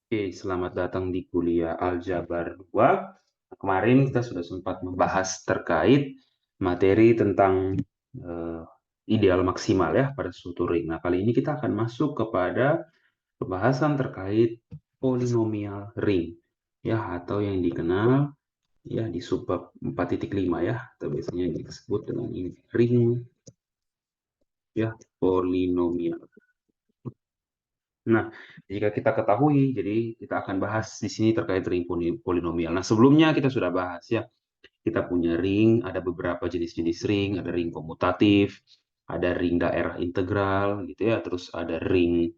Oke, selamat datang di kuliah Aljabar 2. Kemarin kita sudah sempat membahas terkait materi tentang eh, ideal maksimal ya pada suatu ring. Nah, kali ini kita akan masuk kepada pembahasan terkait polinomial ring ya atau yang dikenal ya di subbab 4.5 ya atau biasanya disebut dengan ini ring ya polinomial. Nah, jika kita ketahui, jadi kita akan bahas di sini terkait ring polinomial. Nah, sebelumnya kita sudah bahas ya, kita punya ring, ada beberapa jenis-jenis ring, ada ring komutatif, ada ring daerah integral, gitu ya, terus ada ring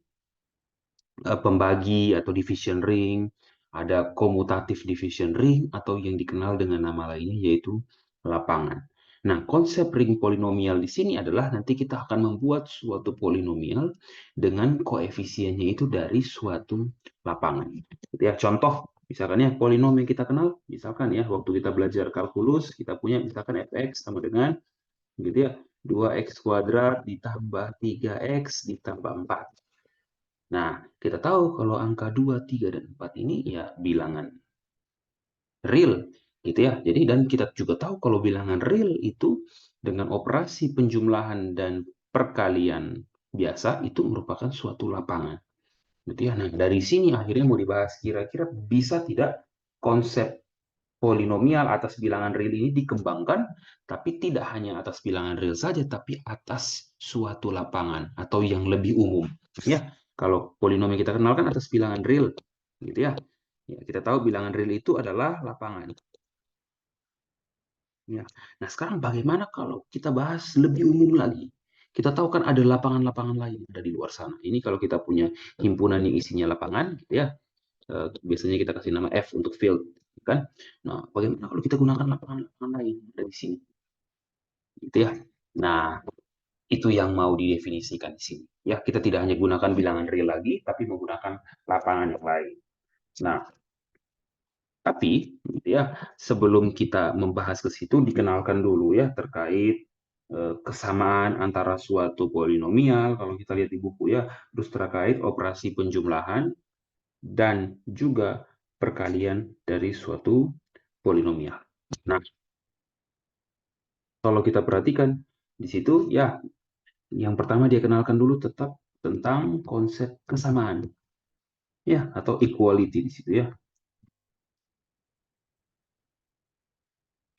pembagi atau division ring, ada komutatif division ring, atau yang dikenal dengan nama lainnya yaitu lapangan. Nah, konsep ring polinomial di sini adalah nanti kita akan membuat suatu polinomial dengan koefisiennya itu dari suatu lapangan. Gitu ya, contoh, misalkan ya polinom yang kita kenal, misalkan ya waktu kita belajar kalkulus, kita punya misalkan fx sama dengan gitu ya 2x kuadrat ditambah 3x ditambah 4. Nah, kita tahu kalau angka 2, 3, dan 4 ini ya bilangan real gitu ya. Jadi dan kita juga tahu kalau bilangan real itu dengan operasi penjumlahan dan perkalian biasa itu merupakan suatu lapangan. Gitu ya. Nah, dari sini akhirnya mau dibahas kira-kira bisa tidak konsep polinomial atas bilangan real ini dikembangkan, tapi tidak hanya atas bilangan real saja, tapi atas suatu lapangan atau yang lebih umum. Ya, kalau polinom yang kita kenalkan atas bilangan real, gitu ya. Ya, kita tahu bilangan real itu adalah lapangan. Ya. Nah, sekarang bagaimana kalau kita bahas lebih umum lagi? Kita tahu kan ada lapangan-lapangan lain ada di luar sana. Ini kalau kita punya himpunan yang isinya lapangan, gitu ya. Biasanya kita kasih nama F untuk field, kan? Nah, bagaimana kalau kita gunakan lapangan-lapangan lain dari sini, gitu ya? Nah, itu yang mau didefinisikan di sini. Ya, kita tidak hanya gunakan bilangan real lagi, tapi menggunakan lapangan yang lain. Nah, tapi gitu ya, sebelum kita membahas ke situ, dikenalkan dulu ya terkait kesamaan antara suatu polinomial, kalau kita lihat di buku ya, terus terkait operasi penjumlahan dan juga perkalian dari suatu polinomial. Nah, kalau kita perhatikan di situ ya, yang pertama dia kenalkan dulu tetap tentang konsep kesamaan ya atau equality di situ ya.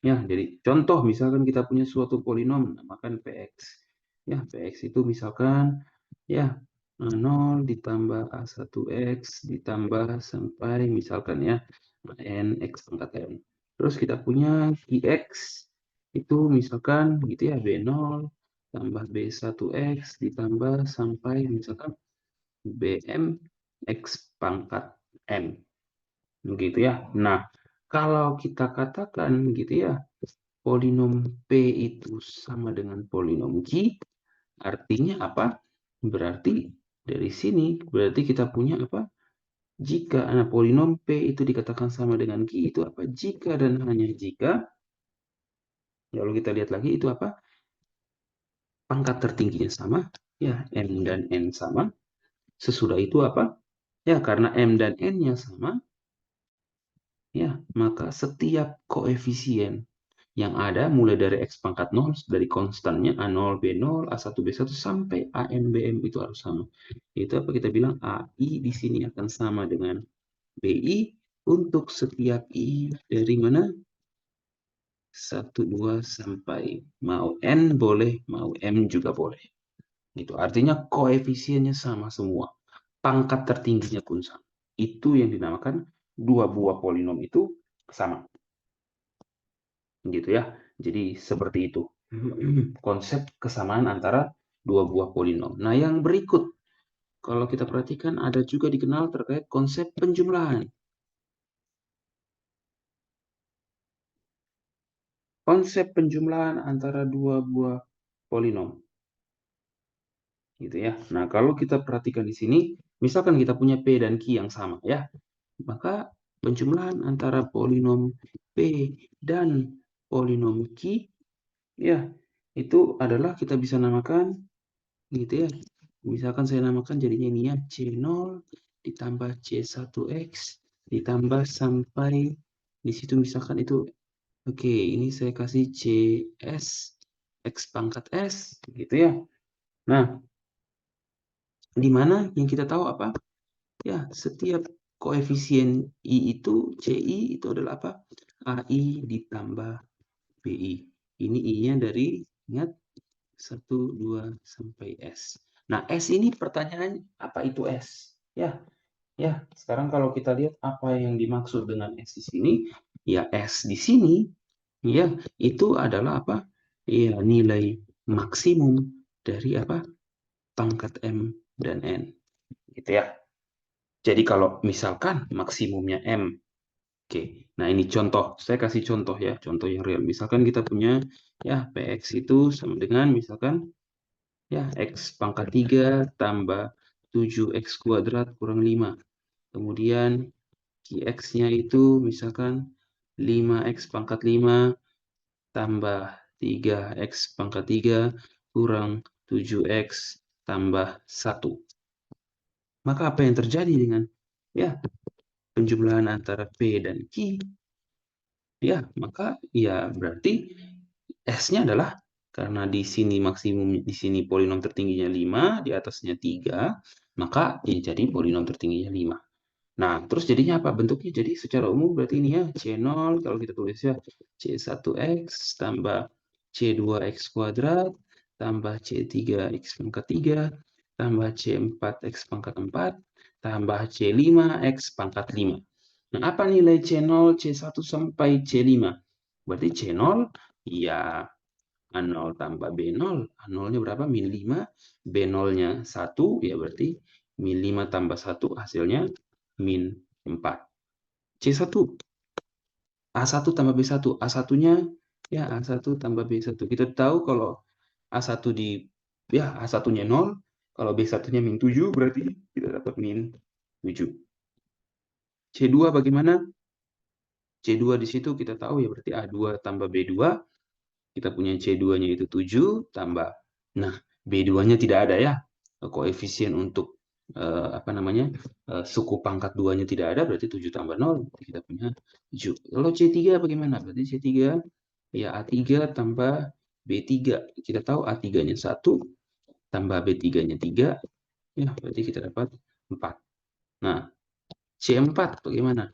Ya, jadi contoh misalkan kita punya suatu polinom namakan px. Ya, px itu misalkan ya 0 ditambah a1x ditambah sampai misalkan ya n x pangkat n. Terus kita punya qx itu misalkan gitu ya b0 tambah b1x ditambah sampai misalkan bm x pangkat n. Begitu ya. Nah, kalau kita katakan gitu ya, polinom P itu sama dengan polinom Q, artinya apa? Berarti dari sini, berarti kita punya apa? Jika polinom P itu dikatakan sama dengan Q, itu apa? Jika dan hanya jika, lalu kita lihat lagi itu apa? Pangkat tertingginya sama, ya M dan N sama. Sesudah itu apa? Ya, karena M dan N-nya sama, ya, maka setiap koefisien yang ada mulai dari X pangkat 0, dari konstannya A0, B0, A1, B1, sampai AM, BM itu harus sama. Itu apa kita bilang AI di sini akan sama dengan BI untuk setiap I dari mana? 1, 2, sampai mau N boleh, mau M juga boleh. Gitu. Artinya koefisiennya sama semua. Pangkat tertingginya pun sama. Itu yang dinamakan dua buah polinom itu sama. Gitu ya. Jadi seperti itu konsep kesamaan antara dua buah polinom. Nah, yang berikut kalau kita perhatikan ada juga dikenal terkait konsep penjumlahan. Konsep penjumlahan antara dua buah polinom. Gitu ya. Nah, kalau kita perhatikan di sini, misalkan kita punya P dan Q yang sama ya, maka penjumlahan antara polinom P dan polinom Q ya, itu adalah kita bisa namakan gitu ya. Misalkan saya namakan jadinya ini ya C0 ditambah C1X ditambah sampai di situ misalkan itu. Oke, ini saya kasih CS X pangkat S gitu ya. Nah, di mana yang kita tahu apa? Ya, setiap koefisien I itu, CI itu adalah apa? AI ditambah BI. Ini I-nya dari, ingat, 1, 2, sampai S. Nah, S ini pertanyaan apa itu S? Ya, sekarang kalau kita lihat apa yang dimaksud dengan S di sini, ya S di sini, ya, itu adalah apa? Ya, nilai maksimum dari apa? Pangkat M dan N. Gitu ya. Jadi kalau misalkan maksimumnya M, oke. Nah, ini contoh. Saya kasih contoh ya, contoh yang real. Misalkan kita punya ya PX itu sama dengan misalkan ya X pangkat 3 tambah 7X kuadrat kurang 5. Kemudian Qx-nya itu misalkan 5X pangkat 5 tambah 3X pangkat 3 kurang 7X tambah 1. Maka apa yang terjadi dengan ya penjumlahan antara P dan Q? Ya, maka ya berarti S-nya adalah karena di sini maksimum, di sini polinom tertingginya 5, di atasnya 3, maka ya jadi polinom tertingginya 5. Nah, terus jadinya apa? Bentuknya jadi secara umum berarti ini ya C0 kalau kita tulis ya C1X tambah C2X kuadrat tambah C3X pangkat 3 tambah C4X pangkat 4 tambah C5X pangkat 5. Nah, apa nilai C0, C1 sampai C5? Berarti C0 ya A0 tambah B0. A0-nya berapa? Min 5. B0-nya 1, ya berarti min 5 tambah 1 hasilnya min 4. C1, A1 tambah B1. A1-nya ya A1 tambah B1. Kita tahu kalau A1 ya A1-nya 0, kalau B1-nya min 7 berarti kita dapat min 7. C2 bagaimana? C2 di situ kita tahu ya berarti A2 tambah B2. Kita punya C2-nya itu 7 tambah. Nah, B2-nya tidak ada ya. Koefisien untuk apa namanya? Suku pangkat 2-nya tidak ada berarti 7 tambah 0 kita punya 7. Lalu C3 bagaimana? Berarti C3 ya A3 tambah B3. Kita tahu A3-nya 1 tambah B3-nya 3 ya berarti kita dapat 4. Nah, C4 bagaimana?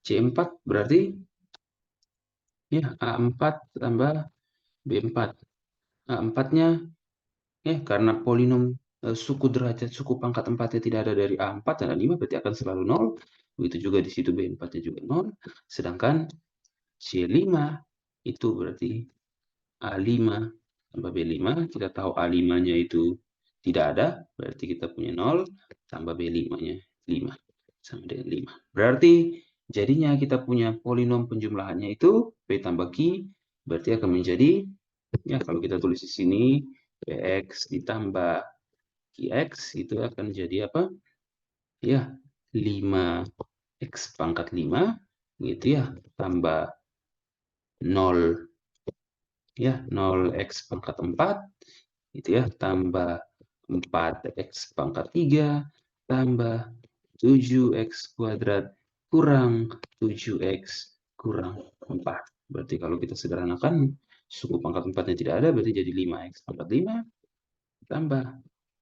C4 berarti ya A4 tambah B4. A4-nya karena polinom suku derajat suku pangkat 4-nya tidak ada dari A4 dan A5 berarti akan selalu 0. Begitu juga di situ B4-nya juga 0. Sedangkan C5 itu berarti A5 tambah B5. Kita tahu A5-nya itu tidak ada, berarti kita punya 0 tambah B5-nya 5 sama dengan 5. Berarti jadinya kita punya polinom penjumlahannya itu P tambah Q berarti akan menjadi ya kalau kita tulis di sini Px ditambah Qx itu akan jadi apa? Ya, 5x pangkat 5 gitu ya, tambah 0 ya, 0x pangkat 4 gitu ya, tambah 4x pangkat 3 tambah 7x kuadrat kurang 7x kurang 4. Berarti kalau kita sederhanakan suku pangkat 4-nya tidak ada berarti jadi 5x pangkat 5 tambah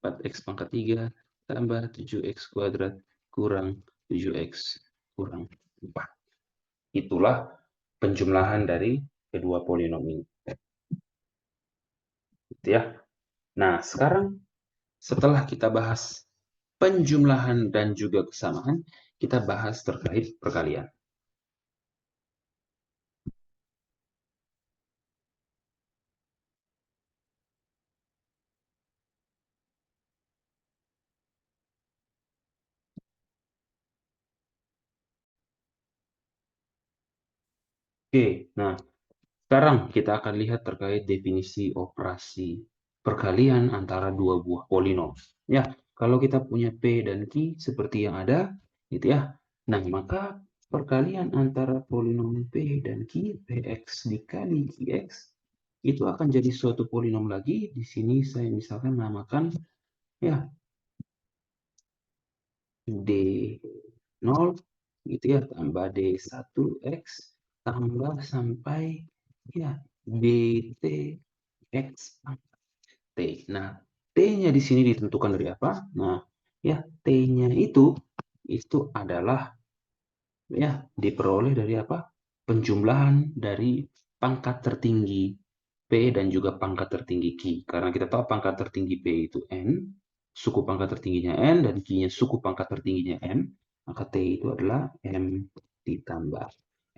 4x pangkat 3 tambah 7x kuadrat kurang 7x kurang 4. Itulah penjumlahan dari kedua polinom ini. Gitu ya. Nah, sekarang setelah kita bahas penjumlahan dan juga kesamaan, kita bahas terkait perkalian. Oke, nah sekarang kita akan lihat terkait definisi operasi perkalian antara dua buah polinom. Ya, kalau kita punya P dan Q seperti yang ada, gitu ya. Nah, maka perkalian antara polinom P dan Q, Px dikali Qx, itu akan jadi suatu polinom lagi. Di sini saya misalkan namakan, ya, D0 gitu ya, tambah D1X, tambah sampai ya DT X T. Nah, T-nya di sini ditentukan dari apa? Nah, ya T-nya itu adalah ya diperoleh dari apa? Penjumlahan dari pangkat tertinggi P dan juga pangkat tertinggi Q. Karena kita tahu pangkat tertinggi P itu N, suku pangkat tertingginya N, dan Q-nya suku pangkat tertingginya N, maka T itu adalah M ditambah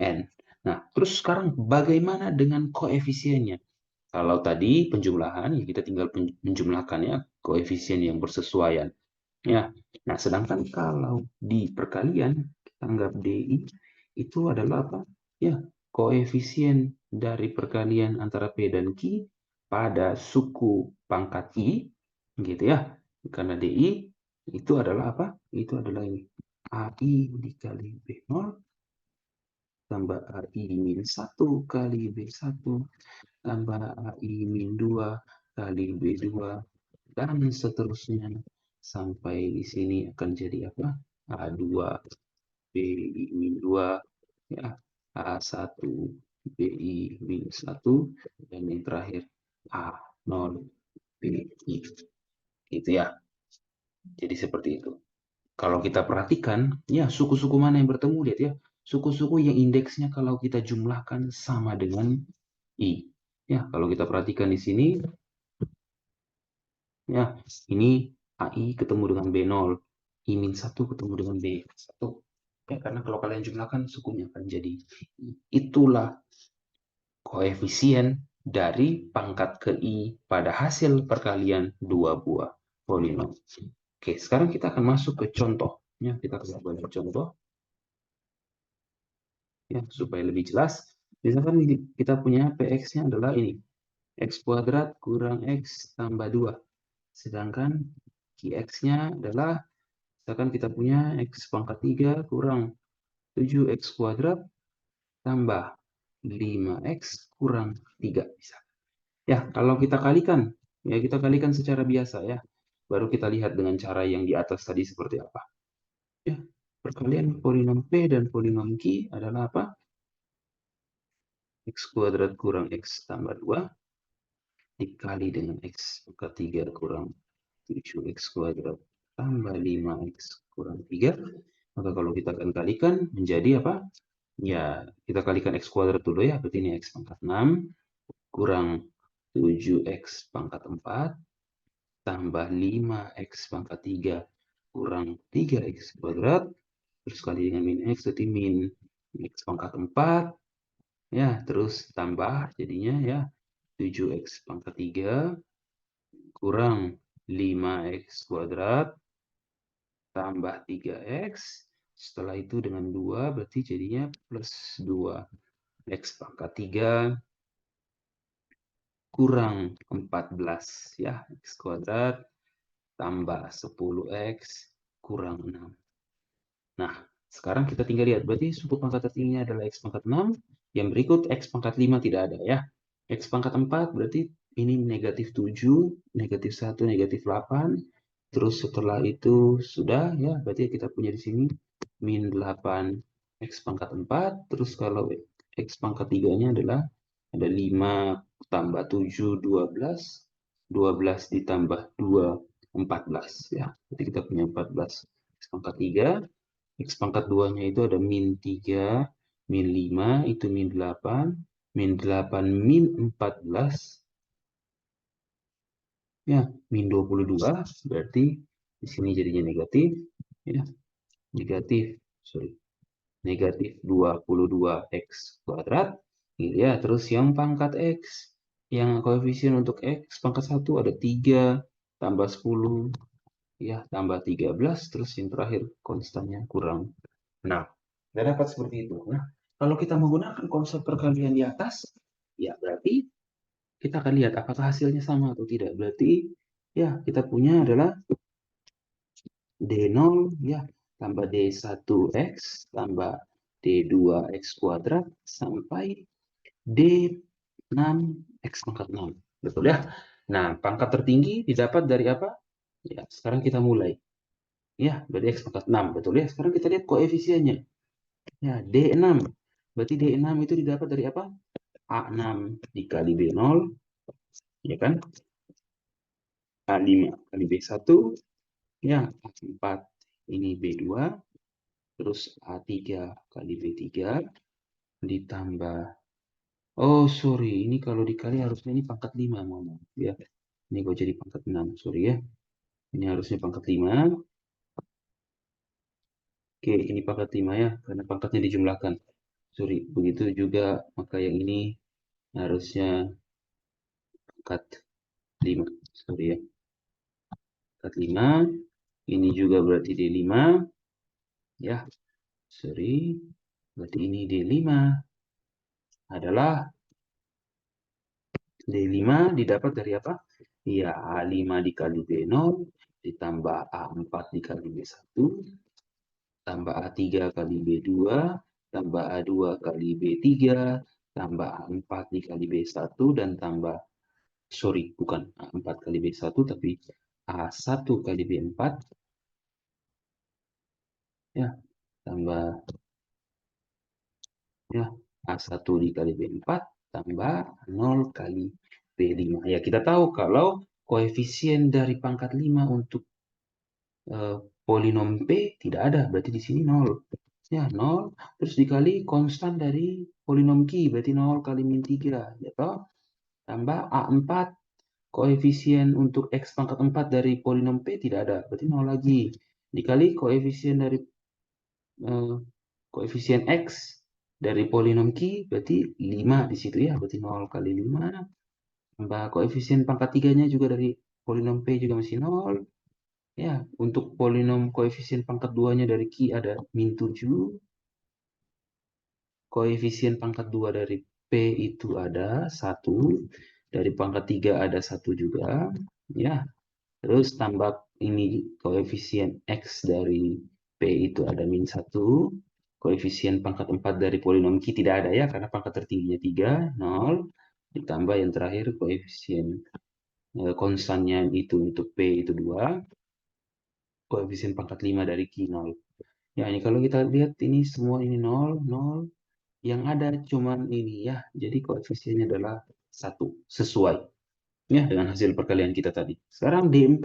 N. Nah, terus sekarang bagaimana dengan koefisiennya? Kalau tadi penjumlahan, ya kita tinggal menjumlahkannya koefisien yang bersesuaian. Ya, nah sedangkan kalau di perkalian, kita anggap DI itu adalah apa? Ya, koefisien dari perkalian antara P dan Q pada suku pangkat I, gitu ya. Karena DI itu adalah apa? Itu adalah ini. AI dikali B0 tambah AI min 1 kali B1 tambah AI min 2 kali B2 dan seterusnya sampai di sini akan jadi apa? A2 BI min 2 ya, A1 BI min 1 dan yang terakhir A0 BI gitu ya. Jadi seperti itu. Kalau kita perhatikan, ya suku-suku mana yang bertemu, lihat ya. Suku-suku yang indeksnya kalau kita jumlahkan sama dengan I. Ya, kalau kita perhatikan di sini, ya, ini AI ketemu dengan B0, I-1 ketemu dengan B1. Ya, karena kalau kalian jumlahkan, sukunya akan jadi I. Itulah koefisien dari pangkat ke I pada hasil perkalian dua buah polinom. Oke, sekarang kita akan masuk ke contoh. Ya, kita akan buat contoh ya supaya lebih jelas. Misalkan kita punya PX-nya adalah ini, X kuadrat kurang X tambah 2. Sedangkan QX-nya adalah, misalkan kita punya X pangkat 3 kurang 7X kuadrat tambah 5X kurang 3. Bisa. Ya, kalau kita kalikan, ya kita kalikan secara biasa ya. Baru kita lihat dengan cara yang di atas tadi seperti apa. Ya, perkalian polinom P dan polinom Q adalah apa? X kuadrat kurang X tambah 2 dikali dengan X pangkat 3 kurang 7X kuadrat tambah 5X kurang 3. Maka kalau kita akan kalikan menjadi apa? Ya, kita kalikan X kuadrat dulu ya. Berarti ini X pangkat 6 kurang 7X pangkat 4 tambah 5X pangkat 3 kurang 3X kuadrat. Terus kali dengan min X, berarti min X pangkat 4. Ya, terus tambah jadinya ya 7X pangkat 3 kurang 5X kuadrat tambah 3X. Setelah itu dengan 2 berarti jadinya plus 2X pangkat 3 kurang 14 ya. X kuadrat tambah 10X kurang 6. Nah, sekarang kita tinggal lihat. Berarti suku pangkat tertingginya adalah X pangkat 6. Yang berikut X pangkat 5 tidak ada ya. X pangkat 4 berarti ini negatif 7, negatif 1, negatif 8. Terus setelah itu sudah ya, berarti kita punya di sini min 8 X pangkat 4. Terus kalau X pangkat 3-nya adalah ada 5 tambah 7, 12. 12 ditambah 2, 14 ya. Jadi kita punya 14 X pangkat 3. X pangkat 2-nya itu ada min 3, min 5, itu min 8, min 8, min 14, ya, min 22, berarti di sini jadinya negatif, ya, negatif, sorry, negatif 22X kuadrat, gitu ya, terus yang pangkat X, yang koefisien untuk X pangkat 1 ada 3, tambah 10, ya, tambah 13, terus yang terakhir konstannya kurang. Nah, kita dapat seperti itu. Nah, kalau kita menggunakan konsep perkalian di atas, ya berarti kita akan lihat apakah hasilnya sama atau tidak. Berarti ya kita punya adalah D0 ya tambah D1X tambah D2X kuadrat sampai D6X pangkat 6. Betul ya? Nah, pangkat tertinggi didapat dari apa? Ya, sekarang kita mulai. Ya, berarti X pangkat 6. Betul ya? Sekarang kita lihat koefisiennya. Ya, D6. Berarti D6 itu didapat dari apa? A6 dikali B0, ya kan? A5 kali B1, ya, A4 ini B2, terus A3 kali B3, ditambah, oh sorry, ini kalau dikali harusnya ini pangkat 5, ngomong. Ya, ini kok jadi pangkat 6, sorry ya. Ini harusnya pangkat 5. Oke, ini pangkat 5 ya, karena pangkatnya dijumlahkan. Sorry, begitu juga, maka yang ini harusnya pangkat 5. Sorry ya, pangkat 5. Ini juga berarti D5. Ya, sorry. Berarti ini D5 adalah D5 didapat dari apa? Ya, A5 dikali B0 ditambah A4 dikali B1 tambah A3 kali B2 tambah A2 kali B3 tambah A4 dikali B1 dan tambah, sorry, bukan A4 kali B1 tapi A1 kali B4, ya, tambah, ya, A1 dikali B4 tambah 0 kali B5. Ya, kita tahu kalau koefisien dari pangkat 5 untuk polinom P tidak ada, berarti di sini 0. Ya, 0, terus dikali konstan dari polinom Q, berarti 0 kali min 3, ya toh? Tambah A4, koefisien untuk X pangkat 4 dari polinom P tidak ada, berarti 0 lagi. Dikali koefisien dari eh, koefisien X dari polinom Q, berarti 5 di situ ya, berarti 0 kali 5, tambah koefisien pangkat 3-nya juga dari polinom P juga masih 0. Ya, untuk polinom koefisien pangkat 2-nya dari Q ada min 7. Koefisien pangkat 2 dari P itu ada 1. Dari pangkat 3 ada 1 juga. Ya, terus tambah ini koefisien X dari P itu ada min 1. Koefisien pangkat 4 dari polinom Q tidak ada ya, karena pangkat tertingginya 3, 0. Ditambah yang terakhir koefisien konstannya itu untuk P itu 2. Koefisien pangkat 5 dari Q 0. Ya, ini kalau kita lihat ini semua ini 0, 0. Yang ada cuman ini ya. Jadi koefisiennya adalah 1. Sesuai ya dengan hasil perkalian kita tadi. Sekarang D4.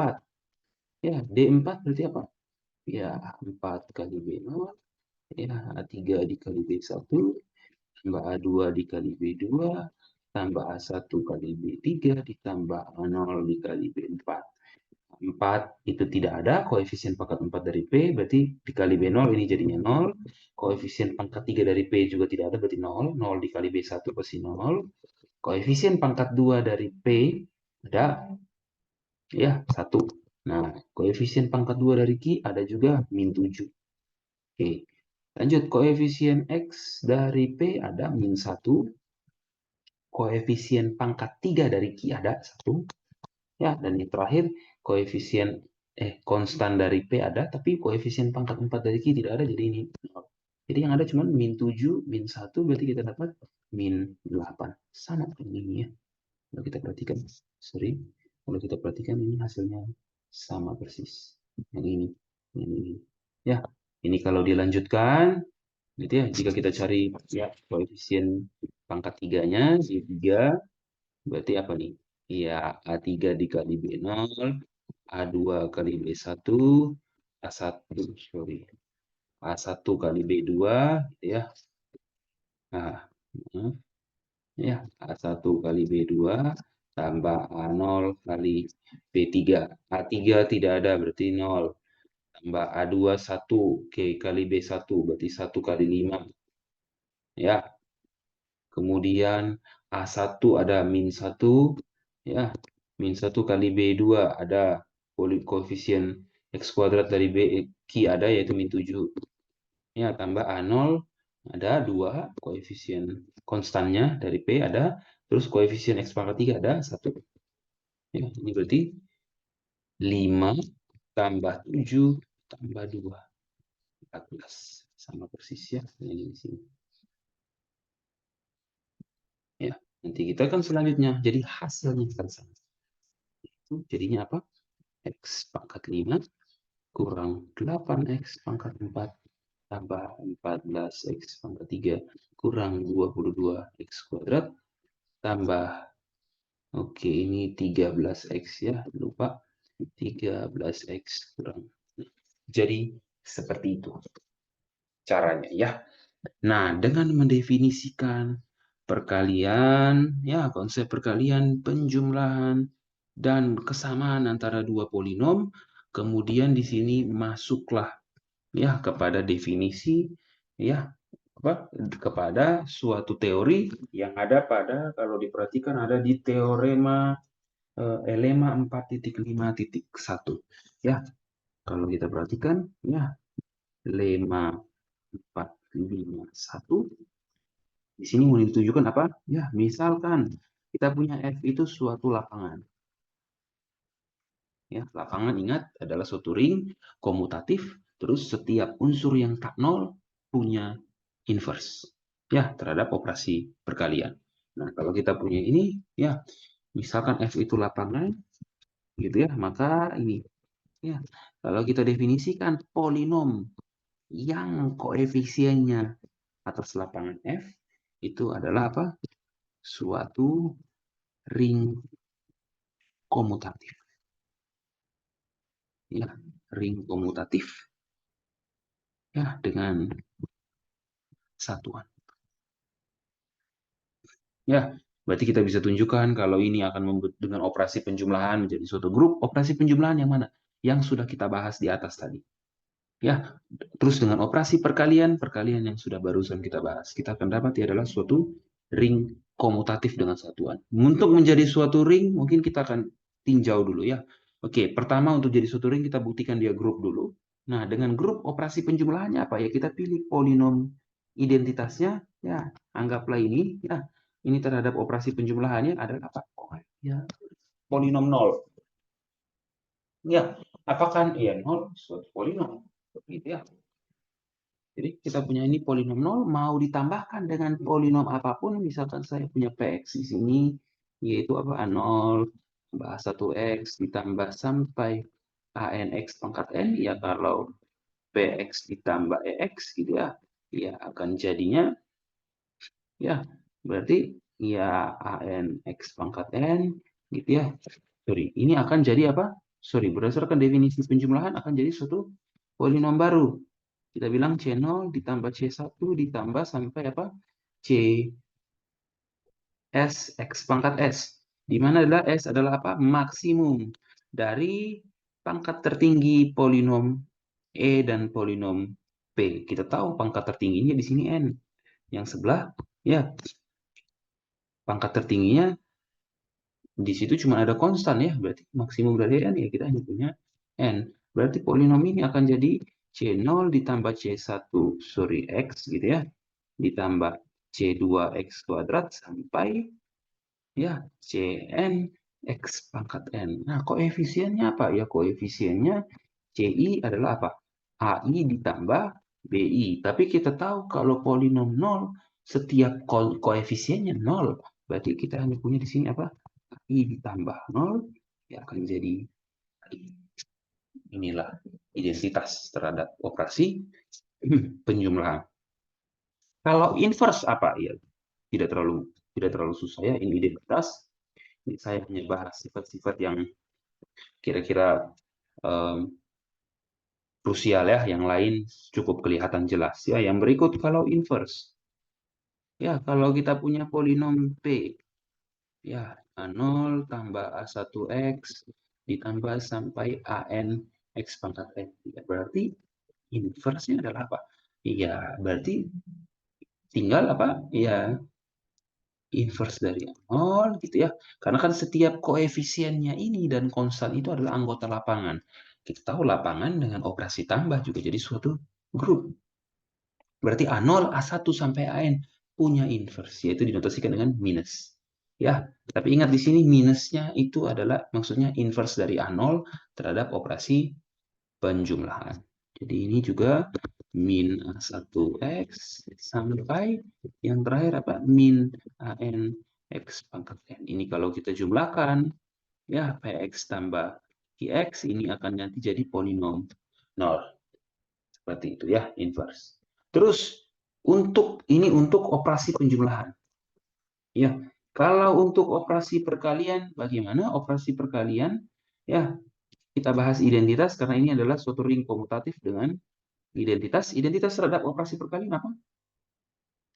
Ya, D4 berarti apa? Ya, 4 kali B0. Ya, A3 dikali B1. Tambah A2 dikali B2. Tambah A1 kali B3. Ditambah A0 dikali B4. 4 itu tidak ada, koefisien pangkat 4 dari P, berarti dikali B0 ini jadinya 0, koefisien pangkat 3 dari P juga tidak ada, berarti 0, 0 dikali B1 pasti 0, koefisien pangkat 2 dari P ada, ya, 1. Nah, koefisien pangkat 2 dari Q ada juga min 7. Oke, lanjut, koefisien X dari P ada min 1, koefisien pangkat 3 dari Q ada 1. Ya, dan yang terakhir koefisien konstan dari P ada, tapi koefisien pangkat 4 dari Q tidak ada, jadi ini 0. Jadi yang ada cuma min 7, min 1, berarti kita dapat min 8. Sama dengan ini ya. Kalau kita perhatikan, sorry, kalau kita perhatikan ini hasilnya sama persis. Yang ini, yang ini. Ya, ini kalau dilanjutkan, gitu ya, jika kita cari ya koefisien pangkat 3-nya, di 3, berarti apa nih? Iya, A3 dikali B0, A2 kali B1, A1, sorry, A1 kali B2, gitu ya. Nah, ya, A1 kali B2, tambah A0 kali B3. A3 tidak ada, berarti 0. Tambah A2, 1, Oke, kali B1, berarti 1 kali 5. Ya, kemudian A1 ada min 1, ya, min 1 kali B2 ada koefisien X kuadrat dari B, Q ada yaitu min 7. Ya, tambah A0 ada 2, koefisien konstannya dari P ada, terus koefisien X pangkat 3 ada 1. Ya, ini berarti 5 tambah 7 tambah 2, 14. Sama persis ya, ini di sini. Ya, nanti kita kan selanjutnya, jadi hasilnya akan sama. Itu jadinya apa? X pangkat 5 kurang 8x pangkat 4 tambah 14x pangkat 3 kurang 22x kuadrat tambah, oke, ini 13x ya, lupa, 13x kurang. Jadi seperti itu caranya ya. Nah, dengan mendefinisikan perkalian, ya konsep perkalian, penjumlahan, dan kesamaan antara dua polinom, kemudian di sini masuklah ya kepada definisi ya apa kepada suatu teori yang ada pada, kalau diperhatikan, ada di teorema Lemma 4.5.1 ya. Kalau kita perhatikan ya, Lemma 4.5.1 di sini mau ditunjukkan apa? Ya, misalkan kita punya F itu suatu lapangan. Ya, lapangan, ingat, adalah suatu ring komutatif, terus setiap unsur yang tak nol punya inverse. Ya, terhadap operasi perkalian. Nah, kalau kita punya ini, ya, misalkan F itu lapangan, gitu ya, maka ini, ya, kalau kita definisikan polinom yang koefisiennya atas lapangan F, itu adalah apa? Suatu ring komutatif. Ya, ring komutatif ya dengan satuan. Ya, berarti kita bisa tunjukkan kalau ini akan dengan operasi penjumlahan menjadi suatu grup. Operasi penjumlahan yang mana? Yang sudah kita bahas di atas tadi. Ya, terus dengan operasi perkalian, perkalian yang sudah barusan kita bahas, kita akan dapat adalah suatu ring komutatif dengan satuan. Untuk menjadi suatu ring, mungkin kita akan tinjau dulu ya. Oke, pertama untuk jadi suatu ring kita buktikan dia grup dulu. Nah, dengan grup operasi penjumlahannya apa ya? Kita pilih polinom identitasnya, ya, anggaplah ini, ya, ini terhadap operasi penjumlahannya adalah apa? Oh, ya, polinom 0. Ya, apakah ya 0 suatu polinom? Gitu ya. Jadi kita punya ini polinom 0, mau ditambahkan dengan polinom apapun, misalkan saya punya Px di sini, yaitu apa? A0 tambah A1x ditambah sampai ANX pangkat N, ya kalau Px ditambah EX gitu ya, ya akan jadinya, ya berarti ya ANX pangkat N gitu ya. Sorry, ini akan jadi apa? Sorry, berdasarkan definisi penjumlahan akan jadi suatu polinom baru. Kita bilang C0 ditambah C1 ditambah sampai apa? C S X pangkat S. Di mana adalah S adalah apa? Maksimum dari pangkat tertinggi polinom E dan polinom P. Kita tahu pangkat tertingginya di sini N. Yang sebelah, ya, pangkat tertingginya di situ cuma ada konstan ya. Berarti maksimum dari N ya kita hanya punya N. Berarti polinom ini akan jadi C0 ditambah C1, sorry, X gitu ya, ditambah C2X kuadrat sampai ya Cn X pangkat N. Nah, koefisiennya apa? Ya, koefisiennya Ci adalah apa? AI ditambah BI. Tapi kita tahu kalau polinom 0, setiap koefisiennya 0. Berarti kita hanya punya di sini apa? AI ditambah 0, ya akan jadi AI. Inilah identitas terhadap operasi penjumlahan. Kalau inverse apa? Ya, tidak terlalu susah ya, ini identitas. Ini saya hanya bahas sifat-sifat yang kira-kira um, krusial ya, yang lain cukup kelihatan jelas ya. Yang berikut kalau inverse. Ya, kalau kita punya polinom P, ya, A0 tambah A1X ditambah sampai AN X pangkat N. Ya, berarti inverse-nya adalah apa? Iya, berarti tinggal apa? Ya, inverse dari nol gitu ya. Karena kan setiap koefisiennya ini dan konstan itu adalah anggota lapangan. Kita tahu lapangan dengan operasi tambah juga jadi suatu grup. Berarti A0, A1 sampai AN punya inverse, yaitu dinotasikan dengan minus. Ya, tapi ingat di sini minusnya itu adalah maksudnya inverse dari A0 terhadap operasi penjumlahan. Jadi ini juga min A1X sampai yang terakhir apa? Min AN X pangkat N. Ini kalau kita jumlahkan, ya Px tambah Qx ini akan nanti jadi polinom 0. Seperti itu ya, inverse. Terus untuk operasi penjumlahan. Ya, kalau untuk operasi perkalian bagaimana? Operasi perkalian ya, kita bahas identitas karena ini adalah suatu ring komutatif dengan identitas. Identitas terhadap operasi perkalian apa?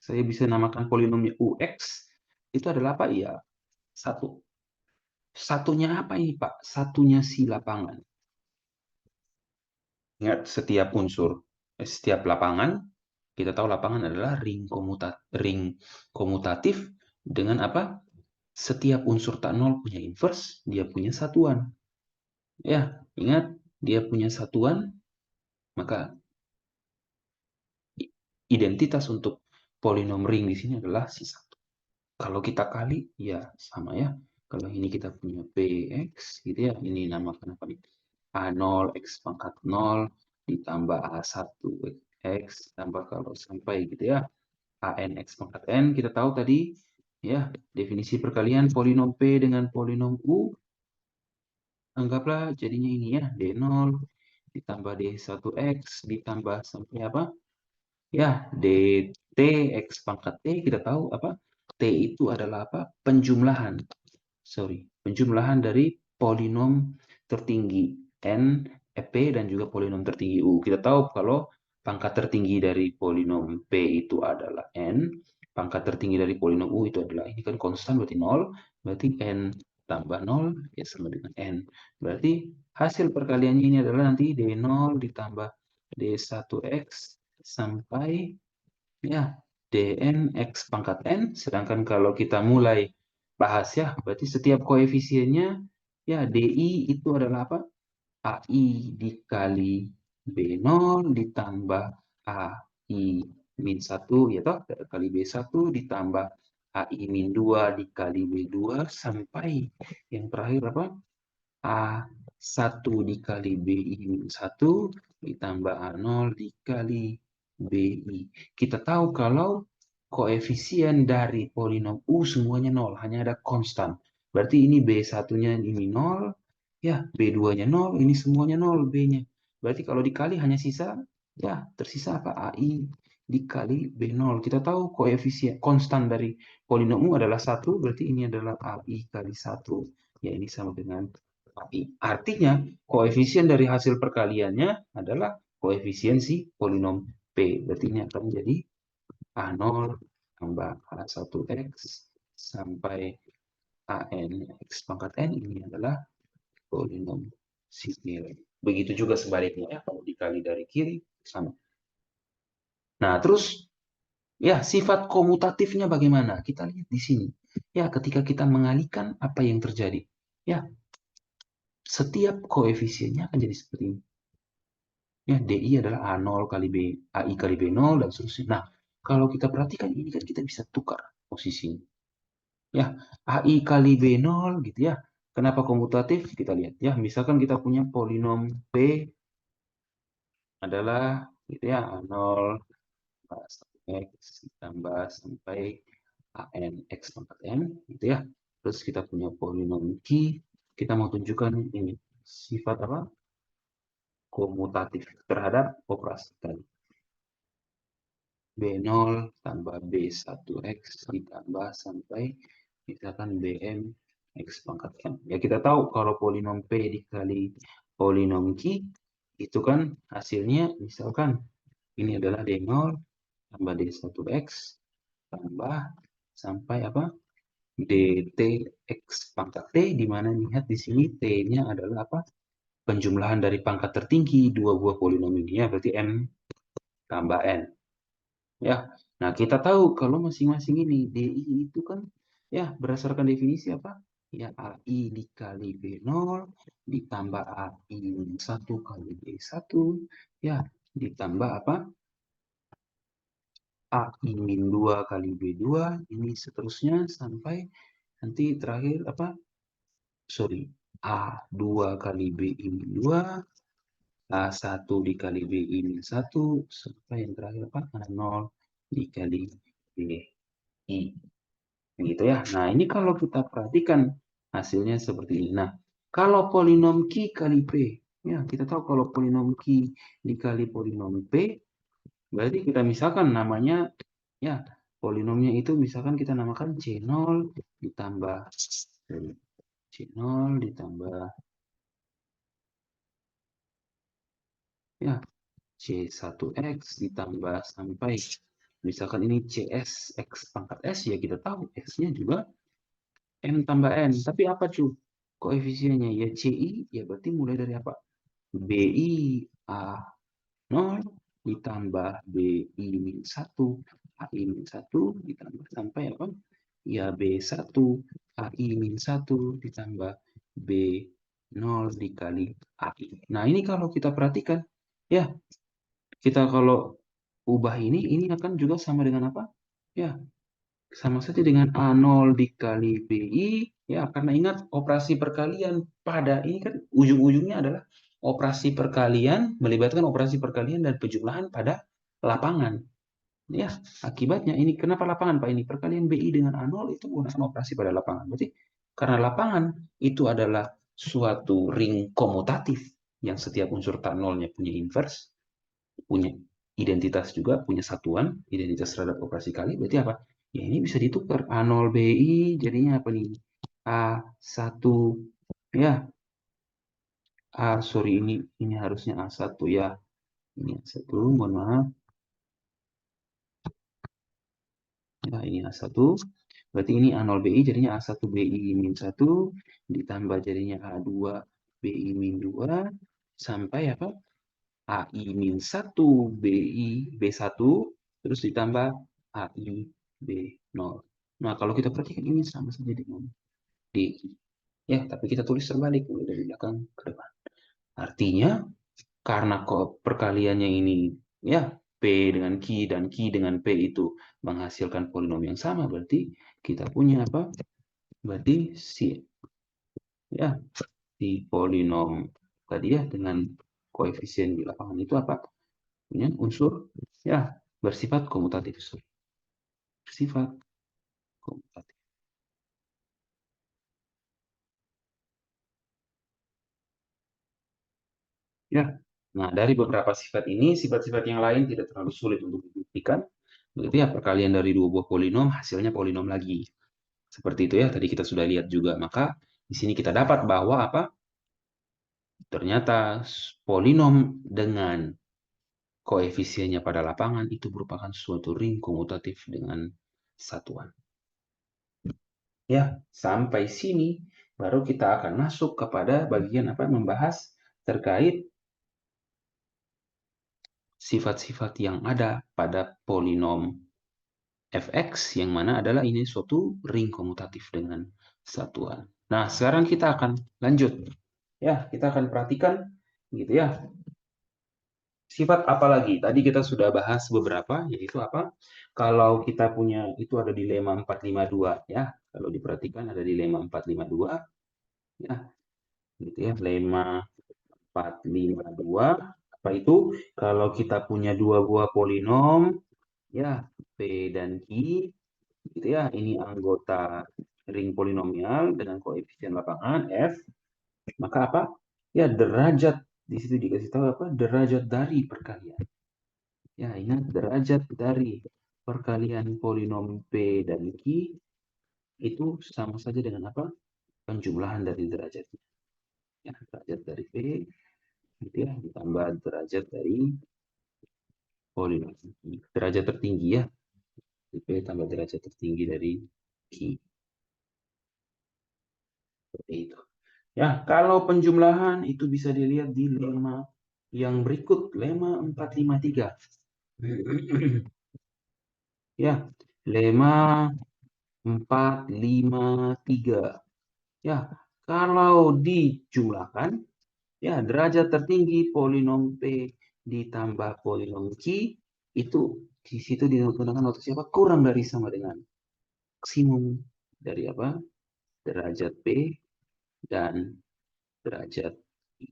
Saya bisa namakan polinomnya UX. Itu adalah apa? Ya, satu. Satunya apa ini, Pak? Satunya si lapangan. Ingat, setiap lapangan, kita tahu lapangan adalah ring komutatif dengan apa? Setiap unsur tak nol punya inverse, dia punya satuan. Ya, ingat, dia punya satuan, maka identitas untuk polinom ring di sini adalah si satu. Kalau kita kali, ya sama ya. Kalau ini kita punya Px, gitu ya. Ini namakan apa nih? A0 X pangkat 0 ditambah A1 X tambah kalau sampai gitu ya. AN X pangkat N, kita tahu tadi ya, definisi perkalian polinom P dengan polinom U. Anggaplah jadinya ini ya, D0 ditambah D1X ditambah sampai apa? Ya, dt x pangkat t, kita tahu apa? T itu adalah apa? Penjumlahan dari polinom tertinggi n, p, dan juga polinom tertinggi u. Kita tahu kalau pangkat tertinggi dari polinom p itu adalah n, pangkat tertinggi dari polinom u itu adalah, ini kan konstan berarti 0, berarti n tambah 0 ya sama dengan n. Berarti hasil perkaliannya ini adalah nanti d0 ditambah d1x sampai ya dn x pangkat n. Sedangkan kalau kita mulai bahas ya, berarti setiap koefisiennya ya di itu adalah apa? AI dikali B0 ditambah AI min 1 ya toh, kali B1 ditambah AI min 2 dikali B2 sampai yang terakhir apa? A1 dikali BI min 1 ditambah A0 dikali BI. Kita tahu kalau koefisien dari polinom U semuanya 0, hanya ada konstan. Berarti ini B1-nya ini 0, ya B2-nya 0, ini semuanya 0 B-nya. Berarti kalau dikali hanya sisa, ya tersisa apa? AI dikali B0. Kita tahu koefisien konstan dari polinom U adalah 1, berarti ini adalah AI kali 1. Ya ini sama dengan AI. Artinya koefisien dari hasil perkaliannya adalah koefisien si polinom P. Berarti ini akan menjadi A0 tambah A1X sampai AN X pangkat N, ini adalah polinom si nilai. Begitu juga sebaliknya ya, kalau dikali dari kiri sama. Nah, terus ya sifat komutatifnya bagaimana? Kita lihat di sini. Ya, ketika kita mengalihkan apa yang terjadi. Ya, setiap koefisiennya akan jadi seperti ini. Ya, DI adalah A0 kali B, AI kali B0 dan seterusnya. Nah, kalau kita perhatikan ini kan kita bisa tukar posisinya. Ya, AI kali B0 gitu ya. Kenapa komutatif? Kita lihat ya. Misalkan kita punya polinom P adalah gitu ya, A0 X ditambah sampai AN X pangkat N gitu ya. Terus kita punya polinom Q, kita mau tunjukkan ini sifat apa? Komutatif terhadap operasi tadi. B0 tambah B1X ditambah sampai misalkan BM X pangkat N. Ya kita tahu kalau polinom P dikali polinom Q itu kan hasilnya misalkan ini adalah D0 tambah D1X tambah sampai apa? DT X pangkat T, di mana lihat di sini T-nya adalah apa? Penjumlahan dari pangkat tertinggi dua buah polinom ini ya, berarti M tambah N. Ya, nah kita tahu kalau masing-masing ini DI itu kan ya berdasarkan definisi apa? Ya AI dikali B0 ditambah AI 1 kali B1 ya ditambah apa? AI min 2 kali B2 ini seterusnya sampai nanti terakhir apa? Sorry, A2 kali BI min 2 A1 dikali BI min 1 sampai yang terakhir apa? A0 dikali BI. Gitu ya. Nah, ini kalau kita perhatikan hasilnya seperti ini. Nah, kalau polinom Q kali P, Ya, kita tahu kalau polinom Q dikali polinom P, berarti kita misalkan namanya, ya, polinomnya itu misalkan kita namakan C0 ditambah C0 ditambah, ya, C1X ditambah sampai, misalkan ini CS X pangkat S, ya kita tahu X-nya juga M tambah N. Tapi apa cuy? Koefisiennya ya CI, ya berarti mulai dari apa? BI A0 ditambah BI min 1, AI min 1 ditambah sampai apa? Ya B1 AI min 1 ditambah B0 dikali AI. Nah, ini kalau kita perhatikan, ya, kita kalau ubah ini akan juga sama dengan apa? Ya, sama saja dengan A0 dikali BI, ya, karena ingat operasi perkalian pada ini kan ujung-ujungnya adalah operasi perkalian, melibatkan operasi perkalian dan penjumlahan pada lapangan. Ya, akibatnya ini kenapa lapangan Pak? Ini perkalian BI dengan A0 itu menggunakan operasi pada lapangan. Berarti karena lapangan itu adalah suatu ring komutatif yang setiap unsur tak nolnya punya inverse, punya identitas juga, punya satuan, identitas terhadap operasi kali, berarti apa? Ya ini bisa ditukar. A0 BI jadinya apa nih? A1, ya. Sorry, ini harusnya A1 ya. Ini A1, mohon maaf. Ya, ini A1. Berarti ini A0 BI jadinya A1 BI min 1 ditambah jadinya A2 BI min 2 sampai apa? AI min 1 BI B1 terus ditambah AI B0. Nah, kalau kita perhatikan ini sama saja dengan D. Ya, tapi kita tulis terbalik dari belakang ke depan. Artinya, karena kok perkaliannya ini, ya, P dengan Q dan Q dengan P itu menghasilkan polinom yang sama, berarti kita punya apa? Berarti ya, si polinom tadi ya dengan koefisien di lapangan itu apa? Punya unsur, ya, bersifat komutatif. Bersifat komutatif. Ya. Nah, dari beberapa sifat ini, sifat-sifat yang lain tidak terlalu sulit untuk dibuktikan. Berarti ya perkalian dari dua buah polinom hasilnya polinom lagi. Seperti itu ya, tadi kita sudah lihat juga. Maka di sini kita dapat bahwa apa? Ternyata polinom dengan koefisiennya pada lapangan itu merupakan suatu ring komutatif dengan satuan. Ya, sampai sini baru kita akan masuk kepada bagian apa? Membahas terkait sifat-sifat yang ada pada polinom fx yang mana adalah ini suatu ring komutatif dengan satuan. Nah, sekarang kita akan lanjut. Ya, kita akan perhatikan gitu ya. Sifat apa lagi? Tadi kita sudah bahas beberapa, yaitu apa? Kalau kita punya itu ada di lemma 452 ya. Kalau diperhatikan ada di lemma 452 ya. Gitu ya, lemma 452 apa itu? Kalau kita punya dua buah polinom ya, P dan Q gitu ya. Ini anggota ring polinomial dengan koefisien lapangan F, maka apa? Ya, derajat di situ dikasih tahu apa? Derajat dari perkalian. Ya, ingat derajat dari perkalian polinom P dan Q itu sama saja dengan apa? Penjumlahan dari derajatnya. Ya, derajat dari P gitu ya, ditambah derajat dari polinom Q. Derajat tertinggi ya, P tambah derajat tertinggi dari Q. Seperti itu. Ya, kalau penjumlahan itu bisa dilihat di lemma yang berikut, lemma 453. Ya, lemma 453. Ya, kalau dijumlahkan, ya derajat tertinggi polinom P ditambah polinom Q itu di situ digunakan notasi apa? Kurang dari sama dengan maksimum dari apa? Derajat P dan derajat I.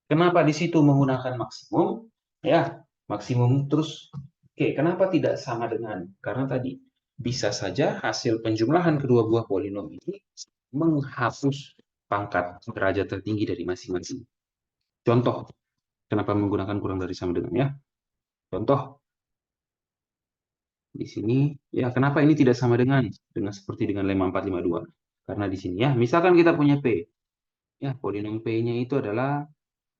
Kenapa di situ menggunakan maksimum? Ya, maksimum terus. Oke, kenapa tidak sama dengan? Karena tadi bisa saja hasil penjumlahan kedua buah polinom ini menghapus pangkat derajat tertinggi dari masing-masing. Contoh, kenapa menggunakan kurang dari sama dengan ya? Contoh, di sini, ya kenapa ini tidak sama dengan seperti dengan lemma 452? Karena di sini ya, misalkan kita punya P, ya polinom P-nya itu adalah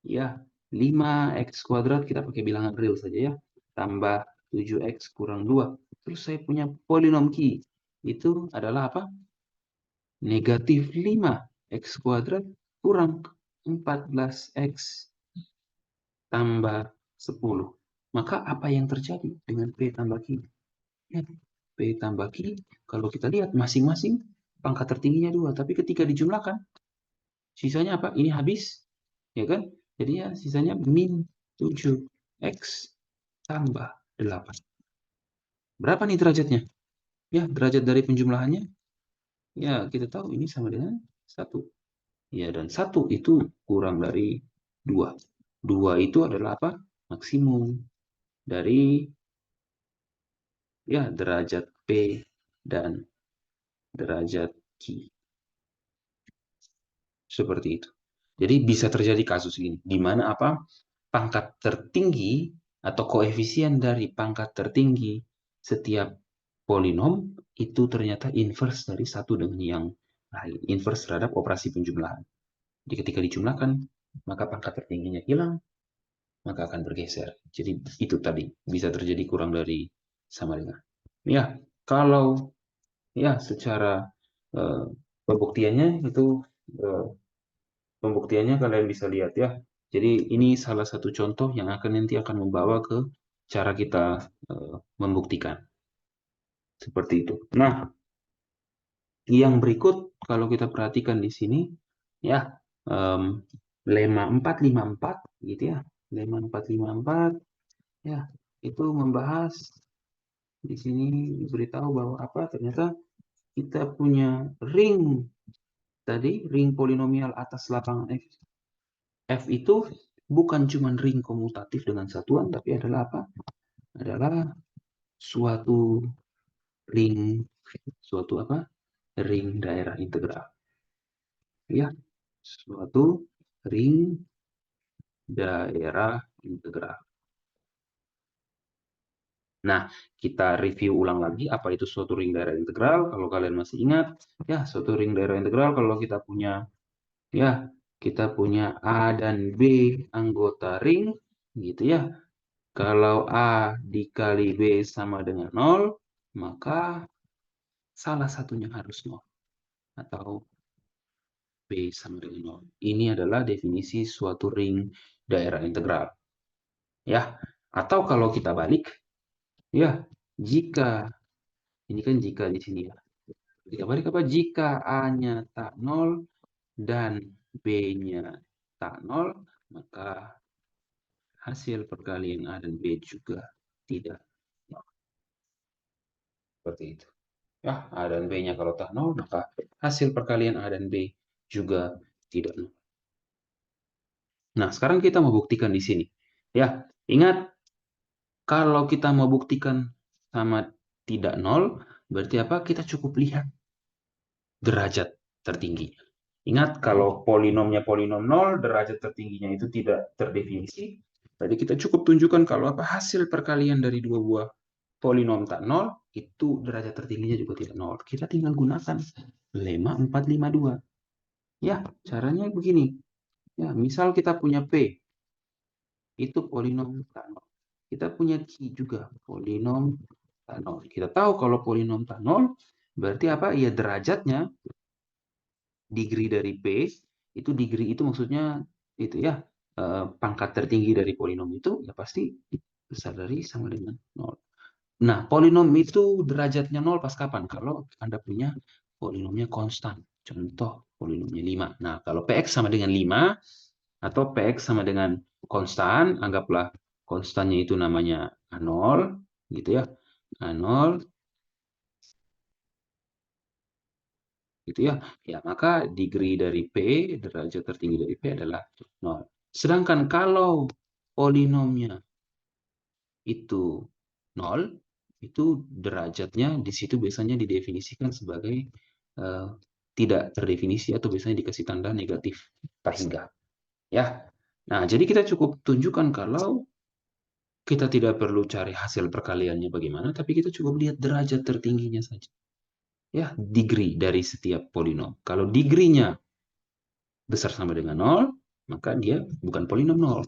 ya 5x kuadrat, kita pakai bilangan real saja ya, tambah 7x kurang 2. Terus saya punya polinom Q, itu adalah apa? Negatif 5x kuadrat kurang 14x tambah 10. Maka apa yang terjadi dengan P tambah Q? Ya, P tambah Q, kalau kita lihat masing-masing pangkat tertingginya 2. Tapi ketika dijumlahkan, sisanya apa? Ini habis. Ya kan? Jadi ya sisanya min 7x tambah 8. Berapa nih derajatnya? Ya, derajat dari penjumlahannya. Ya, kita tahu ini sama dengan 1. Ya, dan 1 itu kurang dari 2. 2 itu adalah apa? Maksimum dari ya derajat P dan derajat Q. Seperti itu. Jadi bisa terjadi kasus ini, di mana apa? Pangkat tertinggi atau koefisien dari pangkat tertinggi setiap polinom itu ternyata inverse dari satu dengan yang lain. Inverse terhadap operasi penjumlahan. Jadi ketika dijumlahkan, maka pangkat tertingginya hilang, maka akan bergeser. Jadi itu tadi bisa terjadi kurang dari sama dengan. Ya, kalau ya secara uh, pembuktiannya itu uh, pembuktiannya kalian bisa lihat ya. Jadi ini salah satu contoh yang nanti akan membawa ke cara kita membuktikan seperti itu. Nah, yang berikut kalau kita perhatikan di sini ya lemma 454 gitu ya. Lemma 454 ya itu membahas di sini diberitahu bahwa apa ternyata kita punya ring tadi ring polinomial atas lapangan F. F itu bukan cuma ring komutatif dengan satuan, tapi adalah apa? Adalah suatu ring, suatu apa? Ring daerah integral. Ya, suatu ring daerah integral. Nah, kita review ulang lagi apa itu suatu ring daerah integral. Kalau kalian masih ingat, ya suatu ring daerah integral kalau kita punya ya kita punya A dan B anggota ring gitu ya. Kalau A dikali B sama dengan 0, maka salah satunya harus 0. Atau B sama dengan 0. Ini adalah definisi suatu ring daerah integral. Ya, atau kalau kita balik, ya, jika, ini kan jika di sini ya. Kita balik apa? Jika A-nya tak 0 dan B-nya tak 0, maka hasil perkalian A dan B juga tidak 0. Seperti itu. Ya, A dan B-nya kalau tak 0, maka hasil perkalian A dan B juga tidak 0. Nah, sekarang kita mau buktikan di sini. Ya, ingat, kalau kita mau buktikan sama tidak 0, berarti apa? Kita cukup lihat derajat tertingginya. Ingat, kalau polinomnya polinom 0, derajat tertingginya itu tidak terdefinisi. Jadi kita cukup tunjukkan kalau apa hasil perkalian dari dua buah polinom tak 0, itu derajat tertingginya juga tidak 0. Kita tinggal gunakan lemma 452. Ya, caranya begini. Ya, misal kita punya P, itu polinom tak 0. Kita punya Q juga, polinom tak 0. Kita tahu kalau polinom tak 0, berarti apa? Ya derajatnya, degree dari P, itu degree itu maksudnya, itu ya, pangkat tertinggi dari polinom itu, ya pasti besar dari sama dengan 0. Nah, polinom itu derajatnya 0 pas kapan? Kalau Anda punya polinomnya konstan. Contoh, polinomnya 5. Nah, kalau Px sama dengan 5, atau Px sama dengan konstan, anggaplah konstannya itu namanya A0, gitu ya. A0, gitu ya. Ya, maka degree dari P, derajat tertinggi dari P adalah 0. Sedangkan kalau polinomnya itu 0, itu derajatnya di situ biasanya didefinisikan sebagai tidak terdefinisi atau biasanya dikasih tanda negatif tak hingga. Ya. Nah, jadi kita cukup tunjukkan kalau kita tidak perlu cari hasil perkaliannya bagaimana, tapi kita cukup lihat derajat tertingginya saja. Ya, degree dari setiap polinom. Kalau degree-nya besar sama dengan 0, maka dia bukan polinom 0.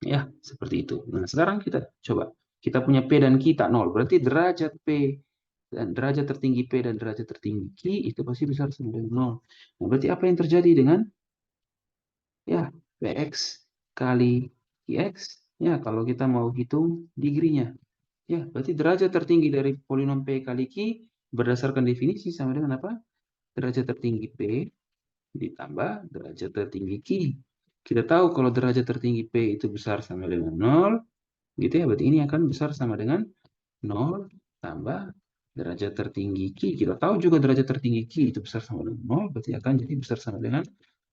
Ya, seperti itu. Nah, sekarang kita coba. Kita punya P dan Q tak 0. Berarti derajat P dan derajat tertinggi P dan derajat tertinggi Q itu pasti besar sama dengan 0. Nah, berarti apa yang terjadi dengan ya Px kali Qx? Ya, kalau kita mau hitung degree-nya. Ya, berarti derajat tertinggi dari polinom P kali Q berdasarkan definisi sama dengan apa? Derajat tertinggi P ditambah derajat tertinggi Q. Kita tahu kalau derajat tertinggi P itu besar sama dengan 0, gitu ya, berarti ini akan besar sama dengan 0 tambah derajat tertinggi Q. Kita tahu juga derajat tertinggi Q itu besar sama dengan 0, berarti akan jadi besar sama dengan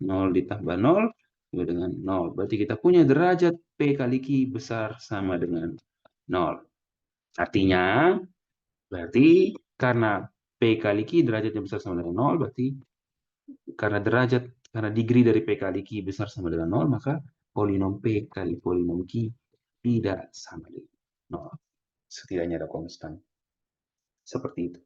0 ditambah 0 sama dengan 0. Berarti kita punya derajat P kali Q besar sama dengan 0. Artinya, berarti karena P kali Q derajatnya besar sama dengan 0, berarti karena degree dari P kali Q besar sama dengan 0, maka polinom P kali polinom Q tidak sama dengan 0. Setidaknya ada konstan. Seperti itu.